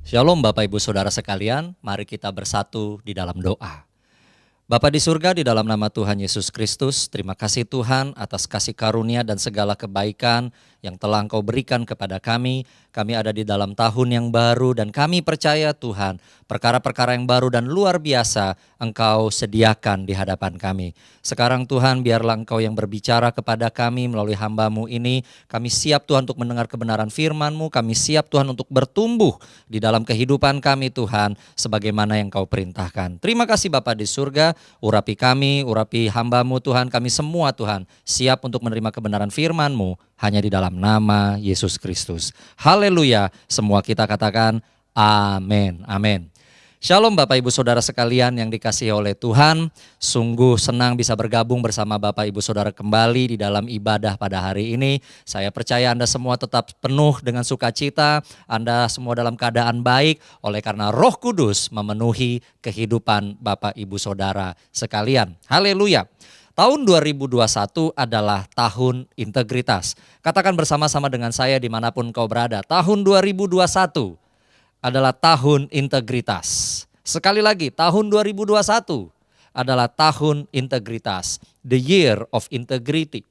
Shalom Bapak Ibu Saudara sekalian, mari kita bersatu di dalam doa. Bapa di surga, di dalam nama Tuhan Yesus Kristus, terima kasih Tuhan atas kasih karunia dan segala kebaikan yang telah Engkau berikan kepada kami. Kami ada di dalam tahun yang baru dan kami percaya Tuhan, perkara-perkara yang baru dan luar biasa Engkau sediakan di hadapan kami. Sekarang Tuhan, biarlah Engkau yang berbicara kepada kami melalui hamba-Mu ini. Kami siap Tuhan untuk mendengar kebenaran firman-Mu, kami siap Tuhan untuk bertumbuh di dalam kehidupan kami Tuhan, sebagaimana yang Kau perintahkan. Terima kasih Bapa di surga. Urapi kami, urapi hamba-Mu Tuhan, kami semua Tuhan siap untuk menerima kebenaran firman-Mu hanya di dalam nama Yesus Kristus. Haleluya, semua kita katakan amin, amin. Shalom Bapak Ibu Saudara sekalian yang dikasihi oleh Tuhan. Sungguh senang bisa bergabung bersama Bapak Ibu Saudara kembali di dalam ibadah pada hari ini. Saya percaya Anda semua tetap penuh dengan sukacita, Anda semua dalam keadaan baik oleh karena Roh Kudus memenuhi kehidupan Bapak Ibu Saudara sekalian. Haleluya. Tahun 2021 adalah tahun integritas. Katakan bersama-sama dengan saya dimanapun kau berada, tahun 2021 adalah tahun integritas. Sekali lagi, tahun 2021 adalah tahun integritas. The year of integrity.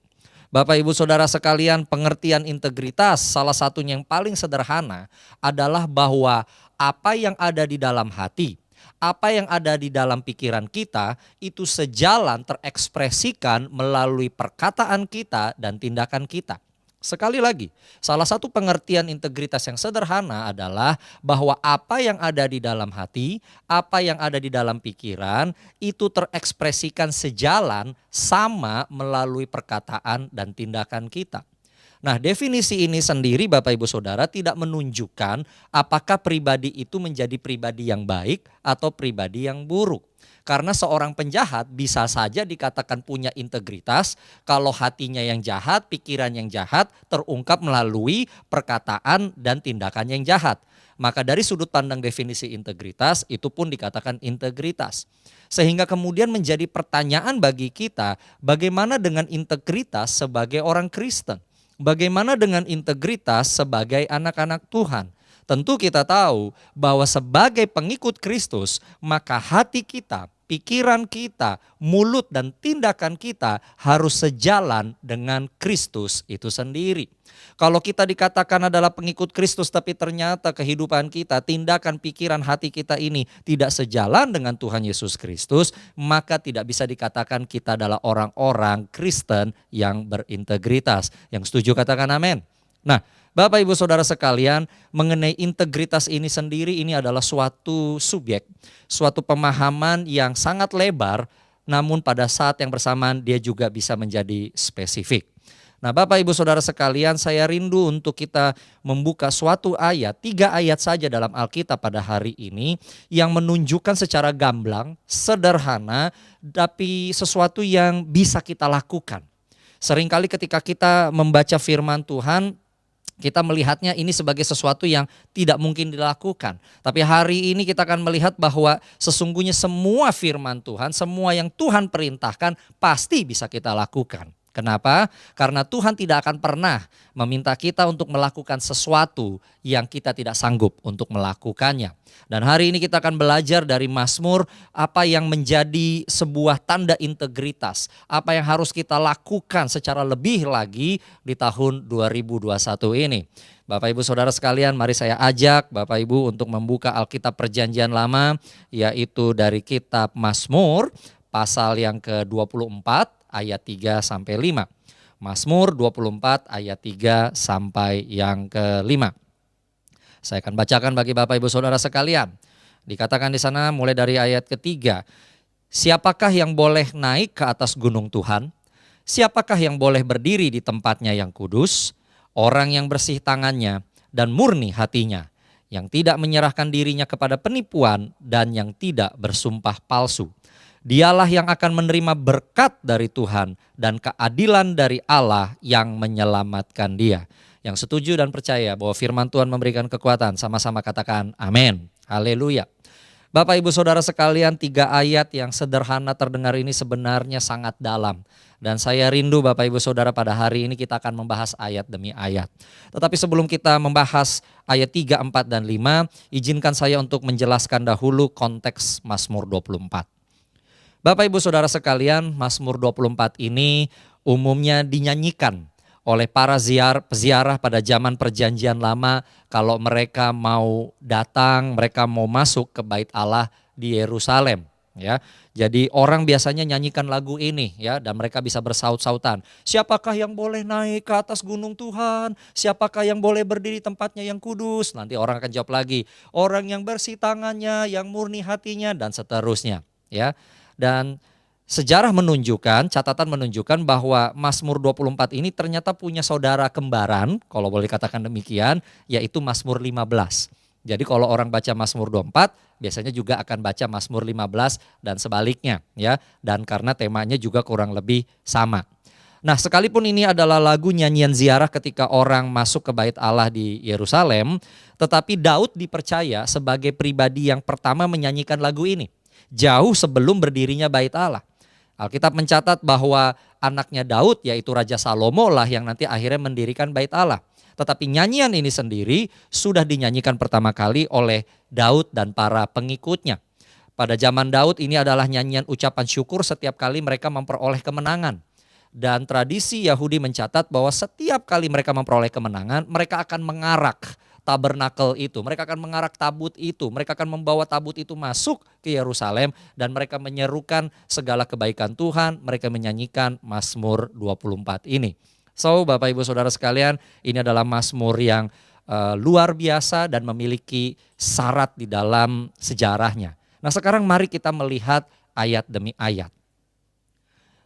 Bapak Ibu Saudara sekalian, pengertian integritas salah satunya yang paling sederhana adalah bahwa apa yang ada di dalam hati, apa yang ada di dalam pikiran kita itu sejalan terekspresikan melalui perkataan kita dan tindakan kita. Sekali lagi, salah satu pengertian integritas yang sederhana adalah bahwa apa yang ada di dalam hati, apa yang ada di dalam pikiran, itu terekspresikan sejalan sama melalui perkataan dan tindakan kita. Nah, definisi ini sendiri Bapak Ibu Saudara tidak menunjukkan apakah pribadi itu menjadi pribadi yang baik atau pribadi yang buruk. Karena seorang penjahat bisa saja dikatakan punya integritas kalau hatinya yang jahat, pikiran yang jahat terungkap melalui perkataan dan tindakan yang jahat. Maka dari sudut pandang definisi integritas itu pun dikatakan integritas. Sehingga kemudian menjadi pertanyaan bagi kita, bagaimana dengan integritas sebagai orang Kristen? Bagaimana dengan integritas sebagai anak-anak Tuhan? Tentu kita tahu bahwa sebagai pengikut Kristus, maka hati kita, pikiran kita, mulut dan tindakan kita harus sejalan dengan Kristus itu sendiri. Kalau kita dikatakan adalah pengikut Kristus tapi ternyata kehidupan kita, tindakan, pikiran, hati kita ini tidak sejalan dengan Tuhan Yesus Kristus, maka tidak bisa dikatakan kita adalah orang-orang Kristen yang berintegritas. Yang setuju katakan amin. Nah, Bapak Ibu Saudara sekalian, mengenai integritas ini sendiri ini adalah suatu subjek, suatu pemahaman yang sangat lebar, namun pada saat yang bersamaan dia juga bisa menjadi spesifik. Nah, Bapak Ibu Saudara sekalian, saya rindu untuk kita membuka suatu ayat, 3 ayat saja dalam Alkitab pada hari ini yang menunjukkan secara gamblang, sederhana, tapi sesuatu yang bisa kita lakukan. Seringkali ketika kita membaca firman Tuhan, kita melihatnya ini sebagai sesuatu yang tidak mungkin dilakukan. Tapi hari ini kita akan melihat bahwa sesungguhnya semua firman Tuhan, semua yang Tuhan perintahkan pasti bisa kita lakukan. Kenapa? Karena Tuhan tidak akan pernah meminta kita untuk melakukan sesuatu yang kita tidak sanggup untuk melakukannya. Dan hari ini kita akan belajar dari Mazmur apa yang menjadi sebuah tanda integritas. Apa yang harus kita lakukan secara lebih lagi di tahun 2021 ini. Bapak Ibu Saudara sekalian, mari saya ajak Bapak Ibu untuk membuka Alkitab Perjanjian Lama, yaitu dari kitab Mazmur pasal yang ke-24. Ayat 3 sampai 5. Mazmur 24 ayat 3 sampai yang ke-5. Saya akan bacakan bagi Bapak Ibu Saudara sekalian. Dikatakan di sana mulai dari ayat ketiga. Siapakah yang boleh naik ke atas gunung Tuhan? Siapakah yang boleh berdiri di tempatnya yang kudus? Orang yang bersih tangannya dan murni hatinya, yang tidak menyerahkan dirinya kepada penipuan dan yang tidak bersumpah palsu. Dialah yang akan menerima berkat dari Tuhan dan keadilan dari Allah yang menyelamatkan dia. Yang setuju dan percaya bahwa firman Tuhan memberikan kekuatan, sama-sama katakan amin. Haleluya. Bapak Ibu Saudara sekalian, 3 ayat yang sederhana terdengar ini sebenarnya sangat dalam. Dan saya rindu Bapak Ibu Saudara pada hari ini kita akan membahas ayat demi ayat. Tetapi sebelum kita membahas ayat 3, 4, dan 5, izinkan saya untuk menjelaskan dahulu konteks Mazmur 24. Bapak Ibu Saudara sekalian, Mazmur 24 ini umumnya dinyanyikan oleh para peziarah pada zaman perjanjian lama kalau mereka mau datang, mereka mau masuk ke bait Allah di Yerusalem, ya. Jadi orang biasanya nyanyikan lagu ini, ya, dan mereka bisa bersaut-sautan. Siapakah yang boleh naik ke atas gunung Tuhan? Siapakah yang boleh berdiri tempatnya yang kudus? Nanti orang akan jawab lagi, orang yang bersih tangannya, yang murni hatinya, dan seterusnya, ya. Dan sejarah menunjukkan, catatan menunjukkan bahwa Mazmur 24 ini ternyata punya saudara kembaran, kalau boleh dikatakan demikian, yaitu Mazmur 15. Jadi kalau orang baca Mazmur 24, biasanya juga akan baca Mazmur 15 dan sebaliknya, ya. Dan karena temanya juga kurang lebih sama. Nah, sekalipun ini adalah lagu nyanyian ziarah ketika orang masuk ke bait Allah di Yerusalem, tetapi Daud dipercaya sebagai pribadi yang pertama menyanyikan lagu ini, jauh sebelum berdirinya bait Allah. Alkitab mencatat bahwa anaknya Daud yaitu Raja Salomo lah yang nanti akhirnya mendirikan bait Allah. Tetapi nyanyian ini sendiri sudah dinyanyikan pertama kali oleh Daud dan para pengikutnya. Pada zaman Daud ini adalah nyanyian ucapan syukur setiap kali mereka memperoleh kemenangan. Dan tradisi Yahudi mencatat bahwa setiap kali mereka memperoleh kemenangan, mereka akan mengarak tabernakel itu, mereka akan mengarak tabut itu, mereka akan membawa tabut itu masuk ke Yerusalem dan mereka menyerukan segala kebaikan Tuhan, mereka menyanyikan Mazmur 24 ini. So Bapak Ibu Saudara sekalian, ini adalah Mazmur yang luar biasa dan memiliki syarat di dalam sejarahnya. Nah sekarang mari kita melihat ayat demi ayat.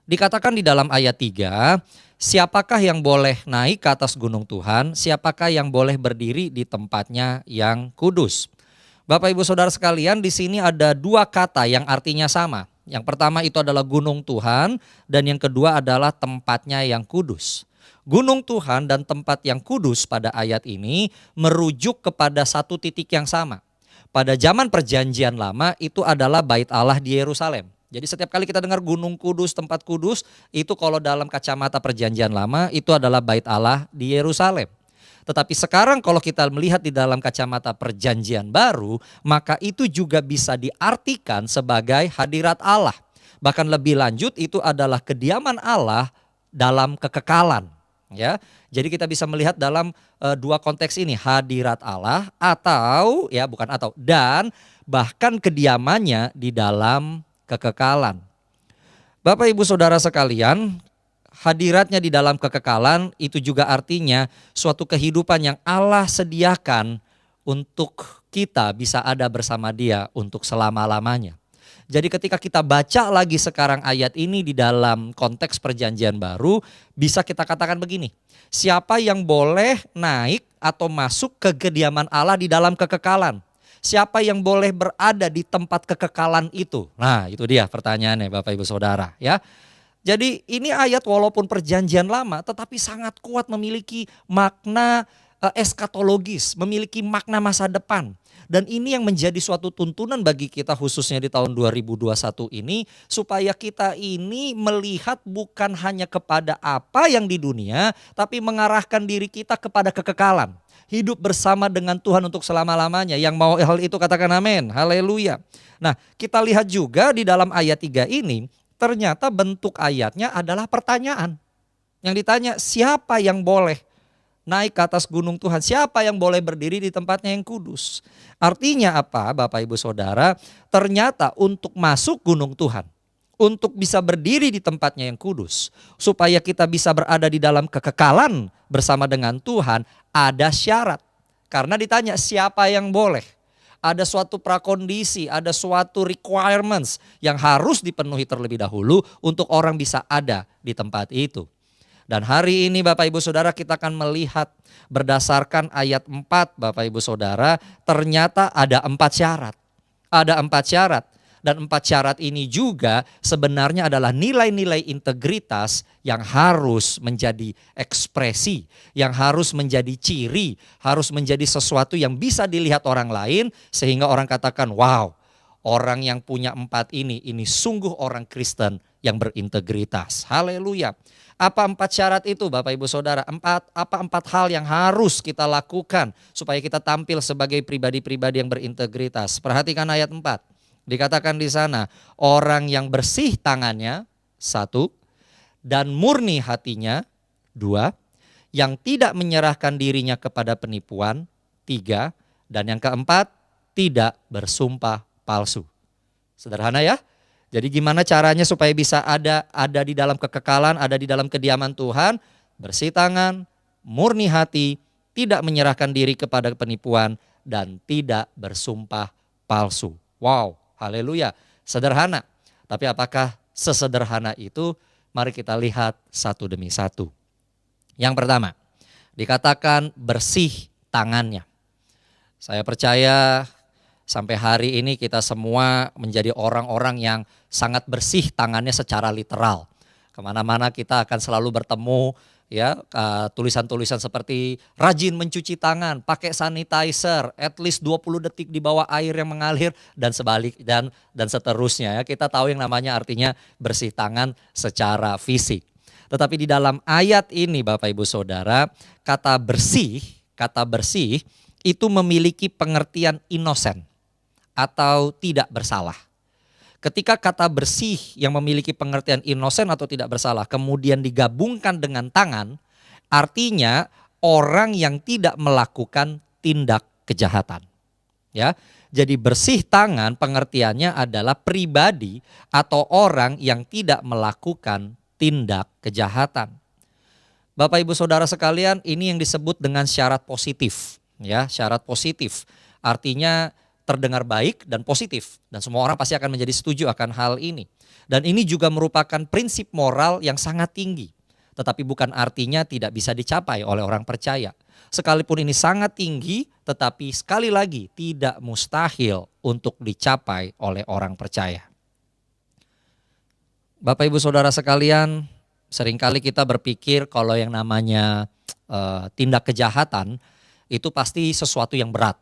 Dikatakan di dalam ayat 3, siapakah yang boleh naik ke atas gunung Tuhan, siapakah yang boleh berdiri di tempatnya yang kudus. Bapak Ibu Saudara sekalian, di sini ada 2 kata yang artinya sama. Yang pertama itu adalah gunung Tuhan dan yang kedua adalah tempatnya yang kudus. Gunung Tuhan dan tempat yang kudus pada ayat ini merujuk kepada satu titik yang sama. Pada zaman perjanjian lama itu adalah bait Allah di Yerusalem. Jadi setiap kali kita dengar gunung kudus, tempat kudus, itu kalau dalam kacamata perjanjian lama itu adalah bait Allah di Yerusalem. Tetapi sekarang kalau kita melihat di dalam kacamata perjanjian baru, maka itu juga bisa diartikan sebagai hadirat Allah. Bahkan lebih lanjut itu adalah kediaman Allah dalam kekekalan. Ya, jadi kita bisa melihat dalam 2 konteks ini, hadirat Allah atau ya bukan atau dan bahkan kediamannya di dalam kekekalan. Bapak Ibu Saudara sekalian, hadiratnya di dalam kekekalan itu juga artinya suatu kehidupan yang Allah sediakan untuk kita bisa ada bersama Dia untuk selama-lamanya. Jadi ketika kita baca lagi sekarang ayat ini di dalam konteks perjanjian baru, bisa kita katakan begini, siapa yang boleh naik atau masuk ke kediaman Allah di dalam kekekalan? Siapa yang boleh berada di tempat kekekalan itu? Nah itu dia pertanyaannya Bapak Ibu Saudara ya. Jadi ini ayat walaupun perjanjian lama tetapi sangat kuat memiliki makna eskatologis, memiliki makna masa depan. Dan ini yang menjadi suatu tuntunan bagi kita khususnya di tahun 2021 ini. Supaya kita ini melihat bukan hanya kepada apa yang di dunia, tapi mengarahkan diri kita kepada kekekalan. Hidup bersama dengan Tuhan untuk selama-lamanya. Yang mau hal itu katakan amin, haleluya. Nah kita lihat juga di dalam ayat 3 ini, ternyata bentuk ayatnya adalah pertanyaan. Yang ditanya siapa yang boleh naik ke atas gunung Tuhan, siapa yang boleh berdiri di tempatnya yang kudus. Artinya apa Bapak Ibu Saudara? Ternyata untuk masuk gunung Tuhan, untuk bisa berdiri di tempatnya yang kudus, supaya kita bisa berada di dalam kekekalan bersama dengan Tuhan, ada syarat. Karena ditanya siapa yang boleh. Ada suatu prakondisi, ada suatu requirements yang harus dipenuhi terlebih dahulu untuk orang bisa ada di tempat itu. Dan hari ini Bapak Ibu Saudara kita akan melihat berdasarkan ayat 4 Bapak Ibu Saudara, ternyata ada 4 syarat. Ada 4 syarat. Dan 4 syarat ini juga sebenarnya adalah nilai-nilai integritas yang harus menjadi ekspresi, yang harus menjadi ciri, harus menjadi sesuatu yang bisa dilihat orang lain sehingga orang katakan wow, Orang yang punya 4 ini sungguh orang Kristen yang berintegritas. Haleluya. Apa 4 syarat itu Bapak Ibu Saudara? Apa 4 hal yang harus kita lakukan supaya kita tampil sebagai pribadi-pribadi yang berintegritas? Perhatikan ayat 4. Dikatakan di sana, orang yang bersih tangannya, 1, dan murni hatinya, 2, yang tidak menyerahkan dirinya kepada penipuan, 3, dan yang keempat, tidak bersumpah palsu. Sederhana ya? Jadi gimana caranya supaya bisa ada di dalam kekekalan, ada di dalam kediaman Tuhan, bersih tangan, murni hati, tidak menyerahkan diri kepada penipuan, dan tidak bersumpah palsu. Wow, haleluya, sederhana. Tapi apakah sesederhana itu? Mari kita lihat satu demi satu. Yang pertama, dikatakan bersih tangannya. Saya percaya sampai hari ini kita semua menjadi orang-orang yang sangat bersih tangannya secara literal. Kemana-mana kita akan selalu bertemu ya tulisan-tulisan seperti rajin mencuci tangan, pakai sanitizer, at least 20 detik di bawah air yang mengalir dan sebalik dan seterusnya ya. Kita tahu yang namanya artinya bersih tangan secara fisik. Tetapi di dalam ayat ini Bapak Ibu Saudara, kata bersih itu memiliki pengertian inosen atau tidak bersalah. Ketika kata bersih yang memiliki pengertian inosen atau tidak bersalah kemudian digabungkan dengan tangan, artinya orang yang tidak melakukan tindak kejahatan. Ya. Jadi bersih tangan pengertiannya adalah pribadi atau orang yang tidak melakukan tindak kejahatan. Bapak Ibu Saudara sekalian, ini yang disebut dengan syarat positif, ya, syarat positif. Artinya terdengar baik dan positif dan semua orang pasti akan menjadi setuju akan hal ini. Dan ini juga merupakan prinsip moral yang sangat tinggi. Tetapi bukan artinya tidak bisa dicapai oleh orang percaya. Sekalipun ini sangat tinggi, tetapi sekali lagi tidak mustahil untuk dicapai oleh orang percaya. Bapak Ibu Saudara sekalian, seringkali kita berpikir kalau yang namanya tindak kejahatan itu pasti sesuatu yang berat.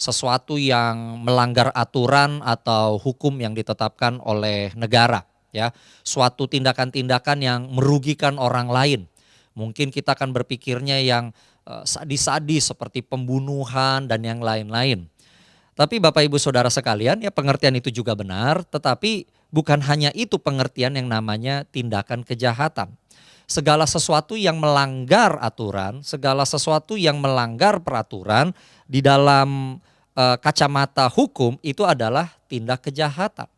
Sesuatu yang melanggar aturan atau hukum yang ditetapkan oleh negara, ya. Suatu tindakan-tindakan yang merugikan orang lain. Mungkin kita akan berpikirnya yang sadis-sadis seperti pembunuhan dan yang lain-lain. Tapi Bapak Ibu Saudara sekalian, ya pengertian itu juga benar, tetapi bukan hanya itu pengertian yang namanya tindakan kejahatan. Segala sesuatu yang melanggar aturan, segala sesuatu yang melanggar peraturan di dalam kacamata hukum itu adalah tindak kejahatan.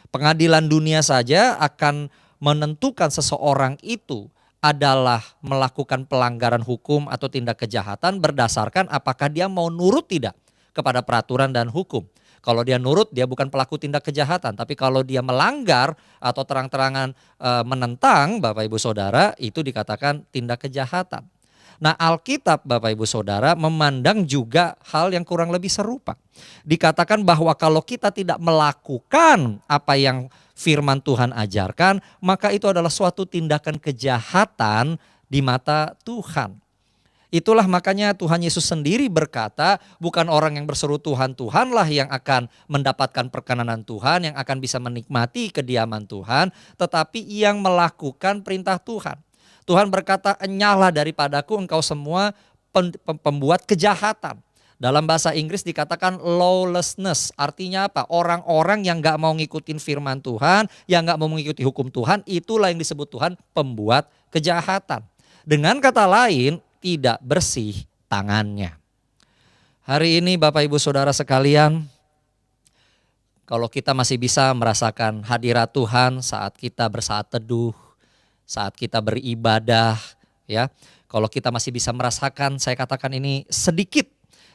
Pengadilan dunia saja akan menentukan seseorang itu adalah melakukan pelanggaran hukum atau tindak kejahatan berdasarkan apakah dia mau nurut tidak kepada peraturan dan hukum. Kalau dia nurut, dia bukan pelaku tindak kejahatan. Tapi kalau dia melanggar atau terang-terangan menentang Bapak Ibu Saudara, itu dikatakan tindak kejahatan. Nah, Alkitab Bapak Ibu Saudara memandang juga hal yang kurang lebih serupa. Dikatakan bahwa kalau kita tidak melakukan apa yang firman Tuhan ajarkan, maka itu adalah suatu tindakan kejahatan di mata Tuhan. Itulah makanya Tuhan Yesus sendiri berkata, bukan orang yang berseru Tuhan, Tuhanlah yang akan mendapatkan perkenanan Tuhan, yang akan bisa menikmati kediaman Tuhan, tetapi yang melakukan perintah Tuhan. Tuhan berkata, enyahlah daripadaku engkau semua pembuat kejahatan. Dalam bahasa Inggris dikatakan lawlessness, artinya apa? Orang-orang yang gak mau ngikutin firman Tuhan, yang gak mau mengikuti hukum Tuhan, itulah yang disebut Tuhan pembuat kejahatan. Dengan kata lain, tidak bersih tangannya. Hari ini Bapak Ibu Saudara sekalian, kalau kita masih bisa merasakan hadirat Tuhan saat kita bersaat teduh, saat kita beribadah, ya. Kalau kita masih bisa merasakan, saya katakan ini sedikit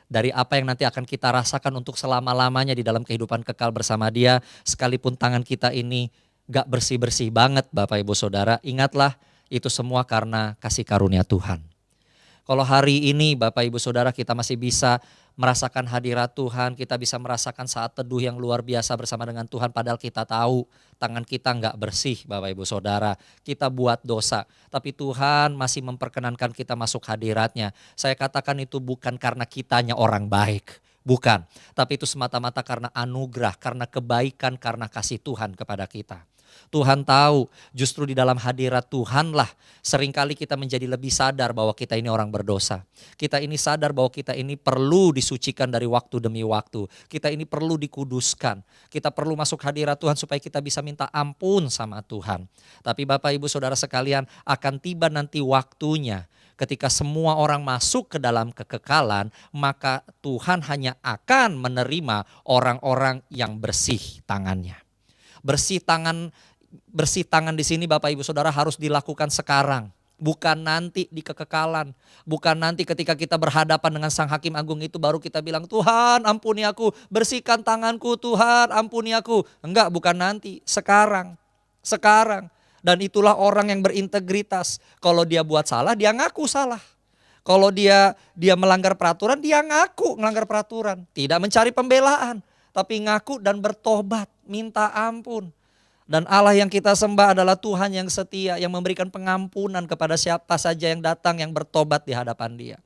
dari apa yang nanti akan kita rasakan untuk selama-lamanya di dalam kehidupan kekal bersama Dia, sekalipun tangan kita ini gak bersih-bersih banget Bapak Ibu Saudara, ingatlah itu semua karena kasih karunia Tuhan. Kalau hari ini Bapak Ibu Saudara kita masih bisa merasakan hadirat Tuhan, kita bisa merasakan saat teduh yang luar biasa bersama dengan Tuhan, padahal kita tahu tangan kita nggak bersih Bapak Ibu Saudara, kita buat dosa, tapi Tuhan masih memperkenankan kita masuk hadiratnya. Saya katakan itu bukan karena kitanya orang baik, Bukan, tapi itu semata-mata karena anugerah, karena kebaikan, karena kasih Tuhan kepada kita. Tuhan tahu justru di dalam hadirat Tuhanlah seringkali kita menjadi lebih sadar bahwa kita ini orang berdosa. Kita ini sadar bahwa kita ini perlu disucikan dari waktu demi waktu. Kita ini perlu dikuduskan. Kita perlu masuk hadirat Tuhan supaya kita bisa minta ampun sama Tuhan. Tapi Bapak Ibu Saudara sekalian, akan tiba nanti waktunya ketika semua orang masuk ke dalam kekekalan, maka Tuhan hanya akan menerima orang-orang yang bersih tangannya. Bersih tangan di sini Bapak Ibu Saudara harus dilakukan sekarang. Bukan nanti di kekekalan. Bukan nanti ketika kita berhadapan dengan Sang Hakim Agung itu baru kita bilang, Tuhan ampuni aku, bersihkan tanganku Tuhan ampuni aku. Enggak, bukan nanti, sekarang. Sekarang. Dan itulah orang yang berintegritas. Kalau dia buat salah, dia ngaku salah. Kalau dia melanggar peraturan, dia ngaku melanggar peraturan. Tidak mencari pembelaan, tapi ngaku dan bertobat, minta ampun. Dan Allah yang kita sembah adalah Tuhan yang setia, yang memberikan pengampunan kepada siapa saja yang datang, yang bertobat di hadapan Dia.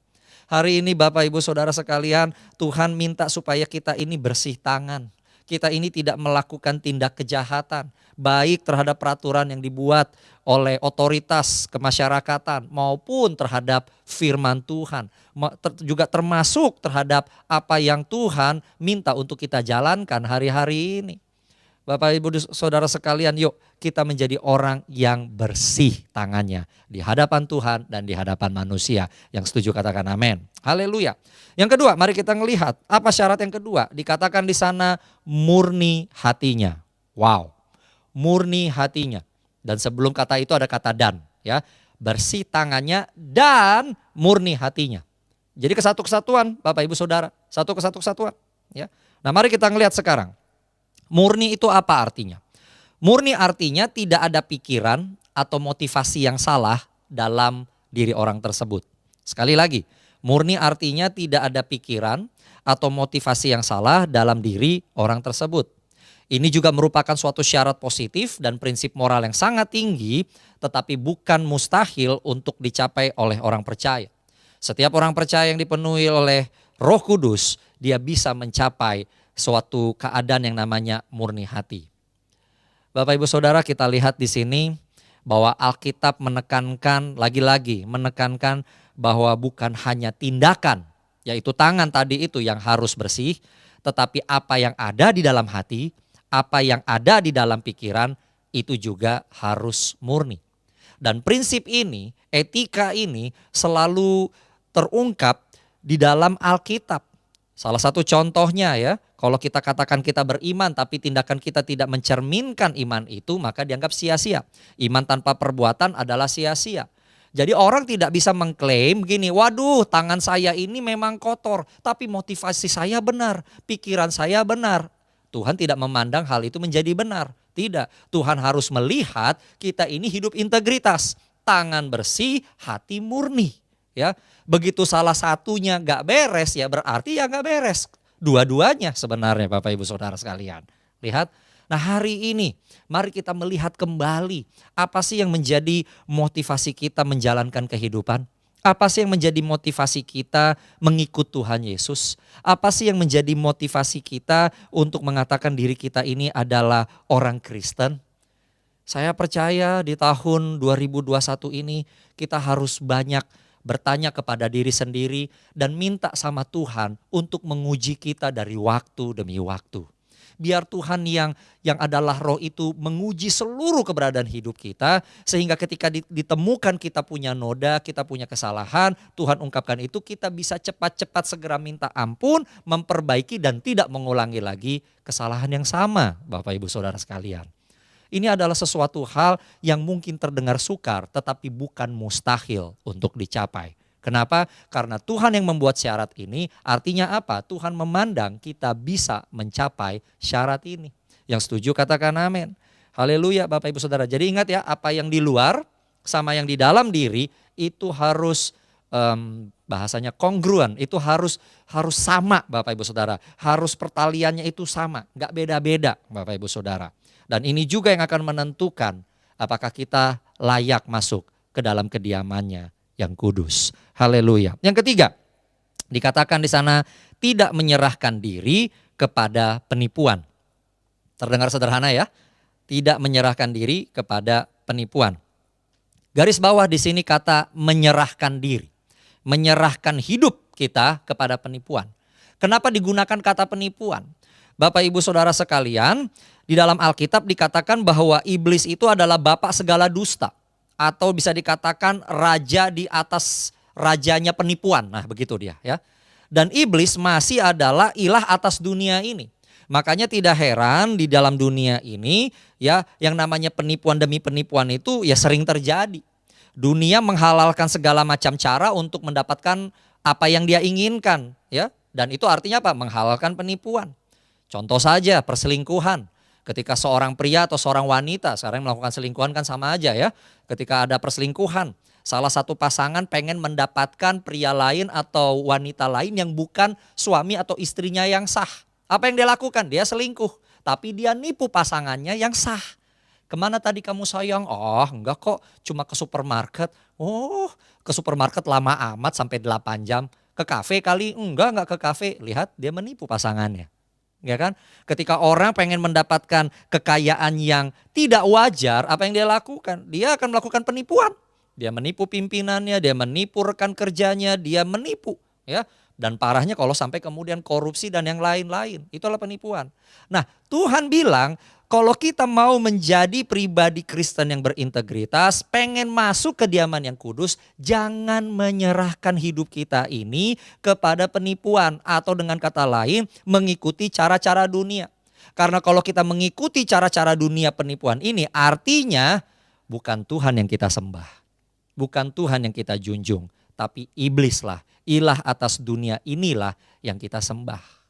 Hari ini Bapak Ibu Saudara sekalian, Tuhan minta supaya kita ini bersih tangan. Kita ini tidak melakukan tindak kejahatan, baik terhadap peraturan yang dibuat oleh otoritas kemasyarakatan maupun terhadap firman Tuhan. Juga termasuk terhadap apa yang Tuhan minta untuk kita jalankan hari-hari ini. Bapak Ibu Saudara sekalian, yuk kita menjadi orang yang bersih tangannya di hadapan Tuhan dan di hadapan manusia. Yang setuju katakan amin. Haleluya. Yang kedua, mari kita melihat apa syarat yang kedua. Dikatakan di sana murni hatinya. Wow, murni hatinya. Dan sebelum kata itu ada kata dan, ya. Bersih tangannya dan murni hatinya. Jadi kesatuan Bapak Ibu Saudara, satu kesatuan, ya. Nah, mari kita melihat sekarang. Murni itu apa artinya? Murni artinya tidak ada pikiran atau motivasi yang salah dalam diri orang tersebut. Sekali lagi, murni artinya tidak ada pikiran atau motivasi yang salah dalam diri orang tersebut. Ini juga merupakan suatu syarat positif dan prinsip moral yang sangat tinggi, tetapi bukan mustahil untuk dicapai oleh orang percaya. Setiap orang percaya yang dipenuhi oleh Roh Kudus, dia bisa mencapai suatu keadaan yang namanya murni hati. Bapak Ibu Saudara, kita lihat di sini bahwa Alkitab menekankan bahwa bukan hanya tindakan, yaitu tangan tadi itu yang harus bersih, tetapi apa yang ada di dalam hati, apa yang ada di dalam pikiran itu juga harus murni. Dan prinsip ini, etika ini selalu terungkap di dalam Alkitab. Salah satu contohnya ya, kalau kita katakan kita beriman tapi tindakan kita tidak mencerminkan iman itu, maka dianggap sia-sia. Iman tanpa perbuatan adalah sia-sia. Jadi orang tidak bisa mengklaim gini, waduh tangan saya ini memang kotor, tapi motivasi saya benar, pikiran saya benar. Tuhan tidak memandang hal itu menjadi benar. Tidak, Tuhan harus melihat kita ini hidup integritas, tangan bersih, hati murni. Ya, begitu salah satunya gak beres ya berarti ya gak beres. Dua-duanya sebenarnya Bapak Ibu Saudara sekalian. Lihat, nah hari ini mari kita melihat kembali apa sih yang menjadi motivasi kita menjalankan kehidupan. Apa sih yang menjadi motivasi kita mengikut Tuhan Yesus? Apa sih yang menjadi motivasi kita untuk mengatakan diri kita ini adalah orang Kristen? Saya percaya di tahun 2021 ini kita harus banyak bertanya kepada diri sendiri dan minta sama Tuhan untuk menguji kita dari waktu demi waktu. Biar Tuhan yang adalah Roh itu menguji seluruh keberadaan hidup kita, sehingga ketika ditemukan kita punya noda, kita punya kesalahan, Tuhan ungkapkan itu, kita bisa cepat-cepat segera minta ampun, memperbaiki dan tidak mengulangi lagi kesalahan yang sama, Bapak Ibu Saudara sekalian. Ini adalah sesuatu hal yang mungkin terdengar sukar tetapi bukan mustahil untuk dicapai. Kenapa? Karena Tuhan yang membuat syarat ini, artinya apa? Tuhan memandang kita bisa mencapai syarat ini. Yang setuju katakan amin. Haleluya Bapak Ibu Saudara. Jadi ingat ya, apa yang di luar sama yang di dalam diri itu harus bahasanya kongruen, itu harus sama Bapak Ibu Saudara. Harus pertaliannya itu sama, gak beda-beda Bapak Ibu Saudara. Dan ini juga yang akan menentukan apakah kita layak masuk ke dalam kediamannya yang kudus. Haleluya. Yang ketiga, Dikatakan di sana tidak menyerahkan diri kepada penipuan. Terdengar sederhana ya? Tidak menyerahkan diri kepada penipuan. Garis bawah di sini kata menyerahkan diri. Menyerahkan hidup kita kepada penipuan. Kenapa digunakan kata penipuan? Bapak Ibu Saudara sekalian, di dalam Alkitab dikatakan bahwa iblis itu adalah bapak segala dusta. Atau bisa dikatakan raja di atas rajanya penipuan. Nah begitu dia ya. Dan iblis masih adalah ilah atas dunia ini. Makanya tidak heran di dalam dunia ini ya yang namanya penipuan demi penipuan itu ya sering terjadi. Dunia menghalalkan segala macam cara untuk mendapatkan apa yang dia inginkan ya. Dan itu artinya apa? Menghalalkan penipuan. Contoh saja perselingkuhan. Ketika seorang pria atau seorang wanita sekarang melakukan selingkuhan kan sama aja ya. Ketika ada perselingkuhan, salah satu pasangan pengen mendapatkan pria lain atau wanita lain yang bukan suami atau istrinya yang sah. Apa yang dia lakukan? Dia selingkuh. Tapi dia nipu pasangannya yang sah. Kemana tadi kamu sayang? Oh enggak kok, cuma ke supermarket. Oh ke supermarket lama amat sampai 8 jam. Ke kafe kali? Enggak ke kafe. Lihat dia menipu pasangannya. Ya kan? Ketika orang pengen mendapatkan kekayaan yang tidak wajar, apa yang dia lakukan? Dia akan melakukan penipuan. Dia menipu pimpinannya, dia menipu rekan kerjanya, dia menipu, ya. Dan parahnya kalau sampai kemudian korupsi dan yang lain-lain, itulah penipuan. Nah, Tuhan bilang kalau kita mau menjadi pribadi Kristen yang berintegritas, pengen masuk kediaman yang kudus, jangan menyerahkan hidup kita ini kepada penipuan atau dengan kata lain mengikuti cara-cara dunia. Karena kalau kita mengikuti cara-cara dunia penipuan ini artinya bukan Tuhan yang kita sembah. Bukan Tuhan yang kita junjung, tapi iblislah, ilah atas dunia inilah yang kita sembah.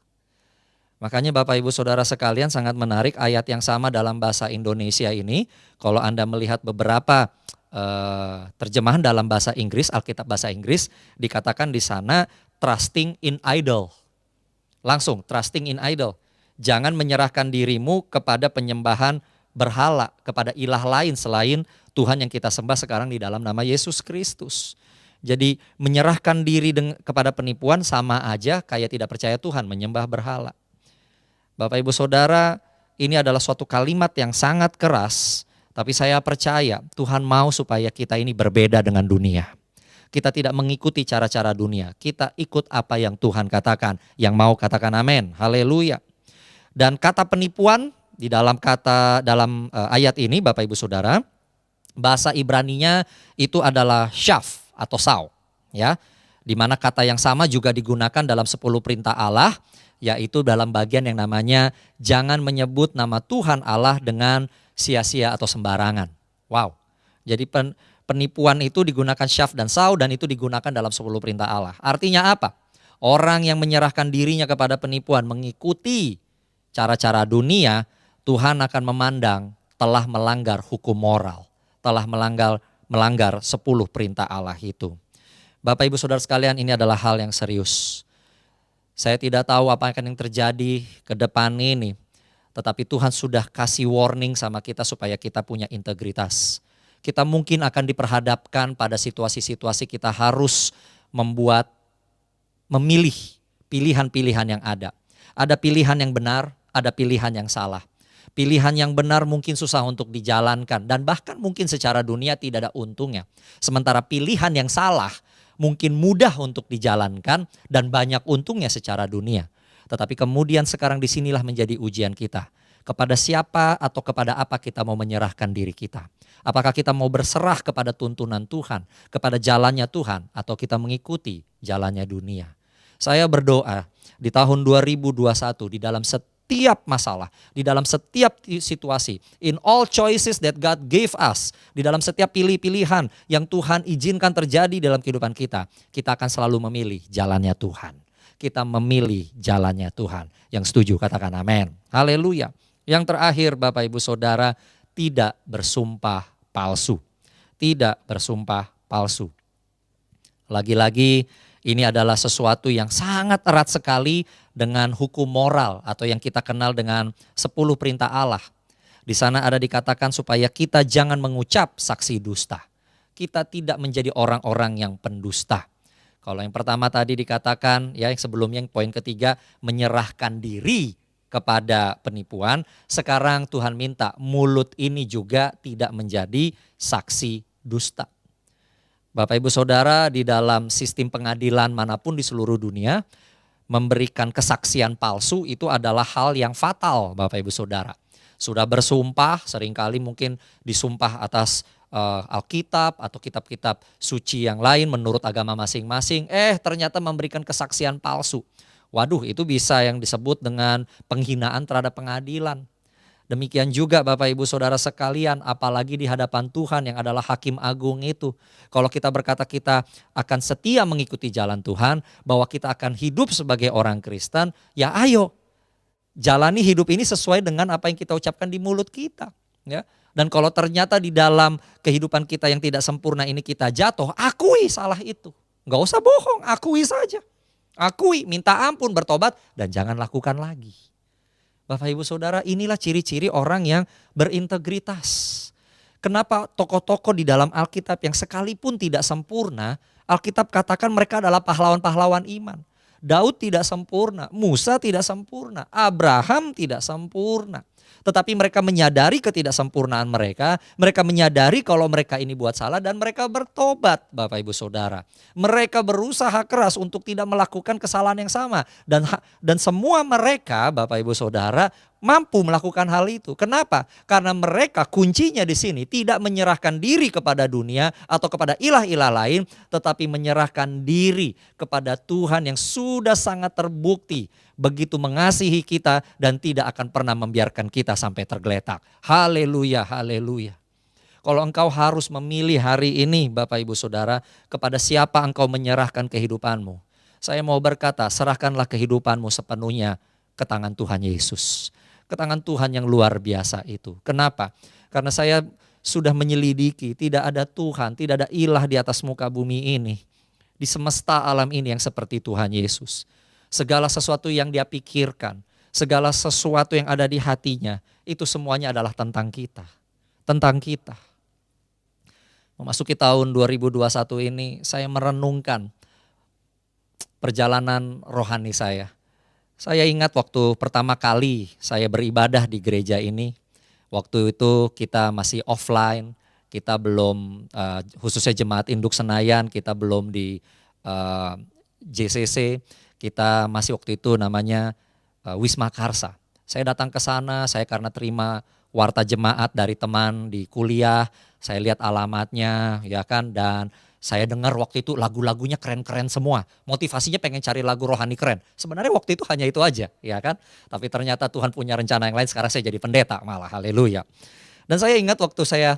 Makanya Bapak Ibu Saudara sekalian sangat menarik ayat yang sama dalam bahasa Indonesia ini. Kalau Anda melihat beberapa terjemahan dalam bahasa Inggris, Alkitab bahasa Inggris, dikatakan di sana trusting in idol. Langsung trusting in idol. Jangan menyerahkan dirimu kepada penyembahan berhala, kepada ilah lain selain Tuhan yang kita sembah sekarang di dalam nama Yesus Kristus. Jadi menyerahkan diri kepada penipuan sama aja kayak tidak percaya Tuhan, menyembah berhala. Bapak Ibu Saudara, ini adalah suatu kalimat yang sangat keras, tapi saya percaya Tuhan mau supaya kita ini berbeda dengan dunia. Kita tidak mengikuti cara-cara dunia, kita ikut apa yang Tuhan katakan, yang mau katakan amin, haleluya. Dan kata penipuan di dalam ayat ini Bapak Ibu Saudara, bahasa Ibraninya itu adalah syaf atau saw, ya. Di mana kata yang sama juga digunakan dalam 10 perintah Allah, yaitu dalam bagian yang namanya jangan menyebut nama Tuhan Allah dengan sia-sia atau sembarangan. Wow. Jadi penipuan itu digunakan syaf dan saw dan itu digunakan dalam 10 perintah Allah. Artinya apa? Orang yang menyerahkan dirinya kepada penipuan mengikuti cara-cara dunia, Tuhan akan memandang telah melanggar hukum moral, telah melanggar 10 perintah Allah itu. Bapak Ibu Saudara sekalian, ini adalah hal yang serius. Saya tidak tahu apa yang terjadi ke depan ini, tetapi Tuhan sudah kasih warning sama kita supaya kita punya integritas. Kita mungkin akan diperhadapkan pada situasi-situasi kita harus memilih pilihan-pilihan yang ada. Ada pilihan yang benar, ada pilihan yang salah. Pilihan yang benar mungkin susah untuk dijalankan dan bahkan mungkin secara dunia tidak ada untungnya. Sementara pilihan yang salah mungkin mudah untuk dijalankan dan banyak untungnya secara dunia. Tetapi kemudian sekarang disinilah menjadi ujian kita. Kepada siapa atau kepada apa kita mau menyerahkan diri kita. Apakah kita mau berserah kepada tuntunan Tuhan, kepada jalannya Tuhan, atau kita mengikuti jalannya dunia. Saya berdoa di tahun 2021 di dalam setiap masalah, di dalam setiap situasi, in all choices that God gave us, di dalam setiap pilih-pilihan yang Tuhan izinkan terjadi dalam kehidupan kita, kita akan selalu memilih jalannya Tuhan. Kita memilih jalannya Tuhan. Yang setuju katakan amin. Haleluya. Yang terakhir Bapak Ibu Saudara, tidak bersumpah palsu. Tidak bersumpah palsu. Lagi-lagi ini adalah sesuatu yang sangat erat sekali dengan hukum moral atau yang kita kenal dengan 10 perintah Allah. Di sana ada dikatakan supaya kita jangan mengucap saksi dusta. Kita tidak menjadi orang-orang yang pendusta. Kalau yang pertama tadi dikatakan, ya yang sebelumnya yang poin ketiga, menyerahkan diri kepada penipuan. Sekarang Tuhan minta mulut ini juga tidak menjadi saksi dusta. Bapak Ibu Saudara, di dalam sistem pengadilan manapun di seluruh dunia, memberikan kesaksian palsu itu adalah hal yang fatal, Bapak Ibu Saudara. Sudah bersumpah, seringkali mungkin disumpah atas Alkitab atau kitab-kitab suci yang lain menurut agama masing-masing, ternyata memberikan kesaksian palsu. Waduh, itu bisa yang disebut dengan penghinaan terhadap pengadilan. Demikian juga Bapak Ibu Saudara sekalian, apalagi di hadapan Tuhan yang adalah Hakim Agung itu. Kalau kita berkata kita akan setia mengikuti jalan Tuhan, bahwa kita akan hidup sebagai orang Kristen, ya ayo jalani hidup ini sesuai dengan apa yang kita ucapkan di mulut kita. Ya. Dan kalau ternyata di dalam kehidupan kita yang tidak sempurna ini kita jatuh, akui salah itu. Gak usah bohong, akui saja. Akui, minta ampun, bertobat, dan jangan lakukan lagi. Bapak Ibu Saudara, inilah ciri-ciri orang yang berintegritas. Kenapa tokoh-tokoh di dalam Alkitab yang sekalipun tidak sempurna, Alkitab katakan mereka adalah pahlawan-pahlawan iman. Daud tidak sempurna, Musa tidak sempurna, Abraham tidak sempurna. Tetapi mereka menyadari ketidaksempurnaan mereka menyadari kalau mereka ini buat salah dan mereka bertobat, Bapak Ibu Saudara. Mereka berusaha keras untuk tidak melakukan kesalahan yang sama. Dan semua mereka, Bapak Ibu Saudara, mampu melakukan hal itu. Kenapa? Karena mereka kuncinya di sini tidak menyerahkan diri kepada dunia atau kepada ilah-ilah lain, tetapi menyerahkan diri kepada Tuhan yang sudah sangat terbukti begitu mengasihi kita dan tidak akan pernah membiarkan kita sampai tergeletak. Haleluya, haleluya. Kalau engkau harus memilih hari ini Bapak Ibu Saudara, kepada siapa engkau menyerahkan kehidupanmu. Saya mau berkata, serahkanlah kehidupanmu sepenuhnya ke tangan Tuhan Yesus. Ke tangan Tuhan yang luar biasa itu. Kenapa? Karena saya sudah menyelidiki, tidak ada Tuhan, tidak ada ilah di atas muka bumi ini. Di semesta alam ini yang seperti Tuhan Yesus. Segala sesuatu yang dia pikirkan, segala sesuatu yang ada di hatinya, itu semuanya adalah tentang kita. Tentang kita. Memasuki tahun 2021 ini, saya merenungkan perjalanan rohani saya. Saya ingat waktu pertama kali saya beribadah di gereja ini. Waktu itu kita masih offline, kita belum, khususnya Jemaat Induk Senayan, kita belum di JCC. Kita masih waktu itu namanya Wisma Karsa. Saya datang ke sana, saya karena terima warta jemaat dari teman di kuliah, saya lihat alamatnya, ya kan, dan saya dengar waktu itu lagu-lagunya keren-keren semua. Motivasinya pengen cari lagu rohani keren. Sebenarnya waktu itu hanya itu aja, ya kan. Tapi ternyata Tuhan punya rencana yang lain, sekarang saya jadi pendeta malah, haleluya. Dan saya ingat waktu saya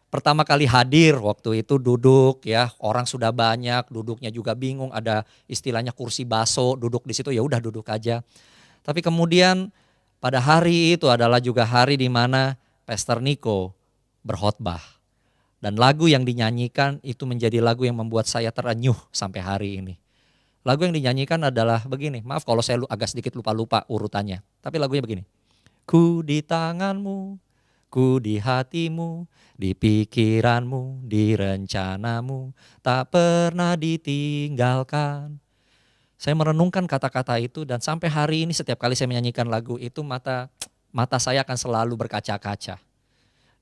pertama kali hadir waktu itu duduk ya, orang sudah banyak, duduknya juga bingung, ada istilahnya kursi baso, duduk di situ ya udah duduk aja. Tapi kemudian pada hari itu adalah juga hari di mana Pastor Niko berkhotbah. Dan lagu yang dinyanyikan itu menjadi lagu yang membuat saya terenyuh sampai hari ini. Lagu yang dinyanyikan adalah begini, maaf kalau saya agak sedikit lupa-lupa urutannya. Tapi lagunya begini. Ku di tanganmu, ku di hatimu, di pikiranmu, di rencanamu, tak pernah ditinggalkan. Saya merenungkan kata-kata itu dan sampai hari ini setiap kali saya menyanyikan lagu itu mata saya akan selalu berkaca-kaca.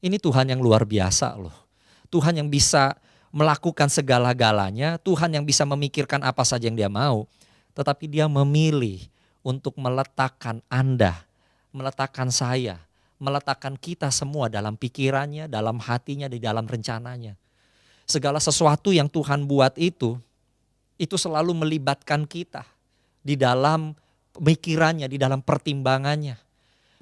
Ini Tuhan yang luar biasa loh. Tuhan yang bisa melakukan segala-galanya, Tuhan yang bisa memikirkan apa saja yang dia mau. Tetapi dia memilih untuk meletakkan Anda, meletakkan saya, meletakkan kita semua dalam pikirannya, dalam hatinya, di dalam rencananya. Segala sesuatu yang Tuhan buat itu selalu melibatkan kita di dalam pemikirannya, di dalam pertimbangannya.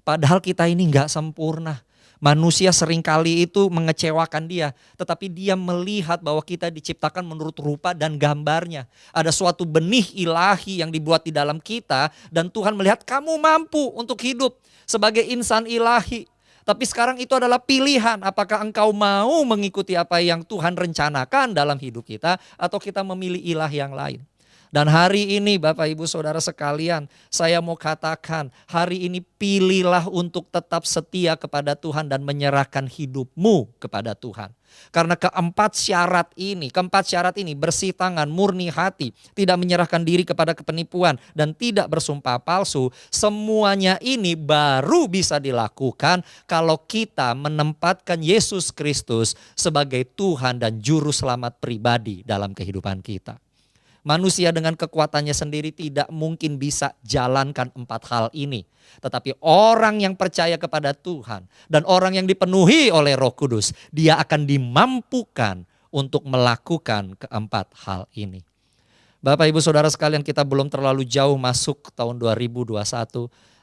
Padahal kita ini gak sempurna. Manusia seringkali itu mengecewakan dia, tetapi dia melihat bahwa kita diciptakan menurut rupa dan gambarnya. Ada suatu benih ilahi yang dibuat di dalam kita dan Tuhan melihat kamu mampu untuk hidup sebagai insan ilahi. Tapi sekarang itu adalah pilihan, apakah engkau mau mengikuti apa yang Tuhan rencanakan dalam hidup kita atau kita memilih ilah yang lain. Dan hari ini Bapak Ibu Saudara sekalian, saya mau katakan hari ini pilihlah untuk tetap setia kepada Tuhan dan menyerahkan hidupmu kepada Tuhan. Karena keempat syarat ini bersih tangan, murni hati, tidak menyerahkan diri kepada penipuan dan tidak bersumpah palsu, semuanya ini baru bisa dilakukan kalau kita menempatkan Yesus Kristus sebagai Tuhan dan juru selamat pribadi dalam kehidupan kita. Manusia dengan kekuatannya sendiri tidak mungkin bisa jalankan empat hal ini. Tetapi orang yang percaya kepada Tuhan dan orang yang dipenuhi oleh Roh Kudus, dia akan dimampukan untuk melakukan keempat hal ini. Bapak Ibu Saudara sekalian, kita belum terlalu jauh masuk tahun 2021.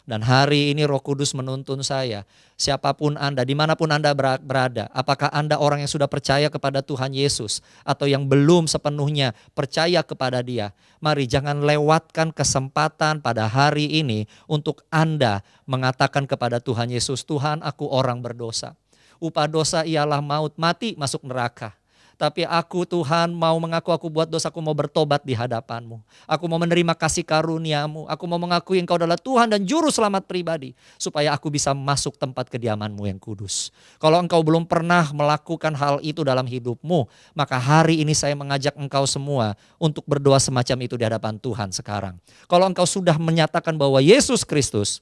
Dan hari ini Roh Kudus menuntun saya, siapapun Anda, dimanapun Anda berada, apakah Anda orang yang sudah percaya kepada Tuhan Yesus atau yang belum sepenuhnya percaya kepada Dia, mari jangan lewatkan kesempatan pada hari ini untuk Anda mengatakan kepada Tuhan Yesus, Tuhan, aku orang berdosa. Upah dosa ialah maut, mati, masuk neraka. Tapi aku Tuhan mau mengaku aku buat dosa, aku mau bertobat di hadapan-Mu. Aku mau menerima kasih karunia-Mu. Aku mau mengakui Engkau adalah Tuhan dan juru selamat pribadi. Supaya aku bisa masuk tempat kediaman-Mu yang kudus. Kalau engkau belum pernah melakukan hal itu dalam hidupmu, maka hari ini saya mengajak engkau semua untuk berdoa semacam itu di hadapan Tuhan sekarang. Kalau engkau sudah menyatakan bahwa Yesus Kristus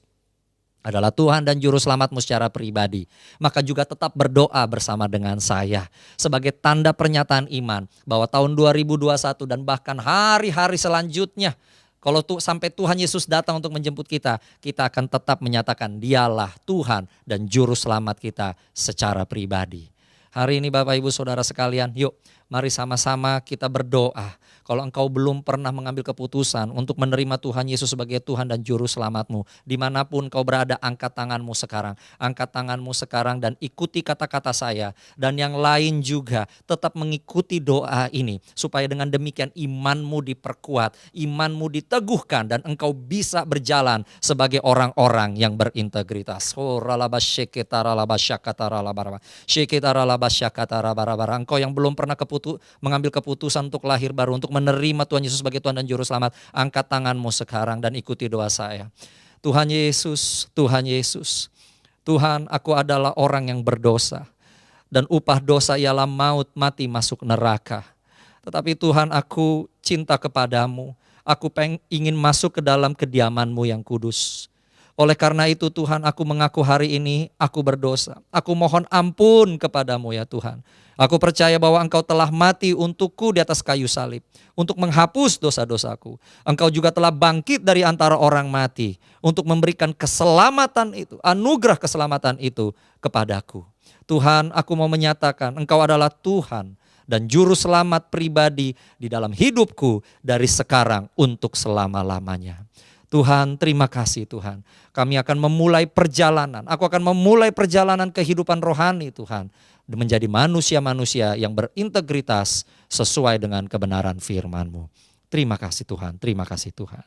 adalah Tuhan dan Juru Selamatmu secara pribadi, maka juga tetap berdoa bersama dengan saya sebagai tanda pernyataan iman bahwa tahun 2021 dan bahkan hari-hari selanjutnya, kalau sampai Tuhan Yesus datang untuk menjemput kita, kita akan tetap menyatakan Dialah Tuhan dan Juru Selamat kita secara pribadi. Hari ini Bapak Ibu Saudara sekalian, yuk mari sama-sama kita berdoa. Kalau engkau belum pernah mengambil keputusan untuk menerima Tuhan Yesus sebagai Tuhan dan Juru Selamatmu, dimanapun kau berada, angkat tanganmu sekarang. Angkat tanganmu sekarang dan ikuti kata-kata saya. Dan yang lain juga tetap mengikuti doa ini. Supaya dengan demikian imanmu diperkuat, imanmu diteguhkan dan engkau bisa berjalan sebagai orang-orang yang berintegritas. Engkau yang belum pernah mengambil keputusan untuk lahir baru, untuk menerima Tuhan Yesus sebagai Tuhan dan Juru Selamat, angkat tanganmu sekarang dan ikuti doa saya. Tuhan Yesus, Tuhan Yesus, Tuhan, aku adalah orang yang berdosa dan upah dosa ialah maut, mati, masuk neraka. Tetapi Tuhan, aku cinta kepadamu, aku ingin masuk ke dalam kediaman-Mu yang kudus. Oleh karena itu Tuhan, aku mengaku hari ini aku berdosa. Aku mohon ampun kepadamu ya Tuhan. Aku percaya bahwa Engkau telah mati untukku di atas kayu salib, untuk menghapus dosa-dosaku. Engkau juga telah bangkit dari antara orang mati, untuk memberikan keselamatan itu, anugerah keselamatan itu kepadaku. Tuhan, aku mau menyatakan Engkau adalah Tuhan dan Juru Selamat pribadi di dalam hidupku dari sekarang untuk selama-lamanya. Tuhan, terima kasih Tuhan. Kami akan memulai perjalanan. Aku akan memulai perjalanan kehidupan rohani Tuhan. Menjadi manusia-manusia yang berintegritas sesuai dengan kebenaran firman-Mu. Terima kasih Tuhan, terima kasih Tuhan.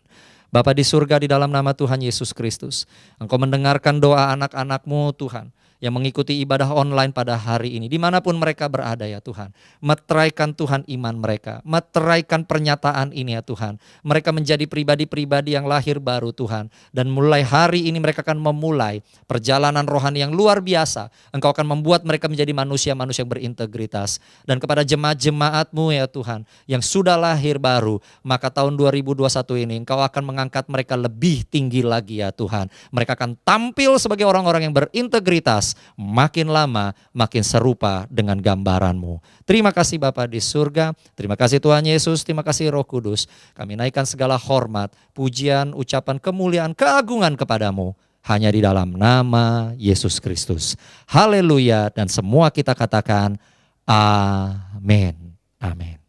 Bapa di surga, di dalam nama Tuhan Yesus Kristus, Engkau mendengarkan doa anak-anak-Mu Tuhan, yang mengikuti ibadah online pada hari ini, dimanapun mereka berada ya Tuhan. Meteraikan Tuhan iman mereka, meteraikan pernyataan ini ya Tuhan. Mereka menjadi pribadi-pribadi yang lahir baru Tuhan. Dan mulai hari ini mereka akan memulai perjalanan rohani yang luar biasa. Engkau akan membuat mereka menjadi manusia-manusia yang berintegritas. Dan kepada jemaat-jemaat-Mu ya Tuhan, yang sudah lahir baru, maka tahun 2021 ini Engkau akan mengangkat mereka lebih tinggi lagi ya Tuhan. Mereka akan tampil sebagai orang-orang yang berintegritas, makin lama makin serupa dengan gambaran-Mu. Terima kasih Bapa di surga, terima kasih Tuhan Yesus, terima kasih Roh Kudus. Kami naikkan segala hormat, pujian, ucapan kemuliaan, keagungan kepadamu, hanya di dalam nama Yesus Kristus. Haleluya, dan semua kita katakan amin. Amin.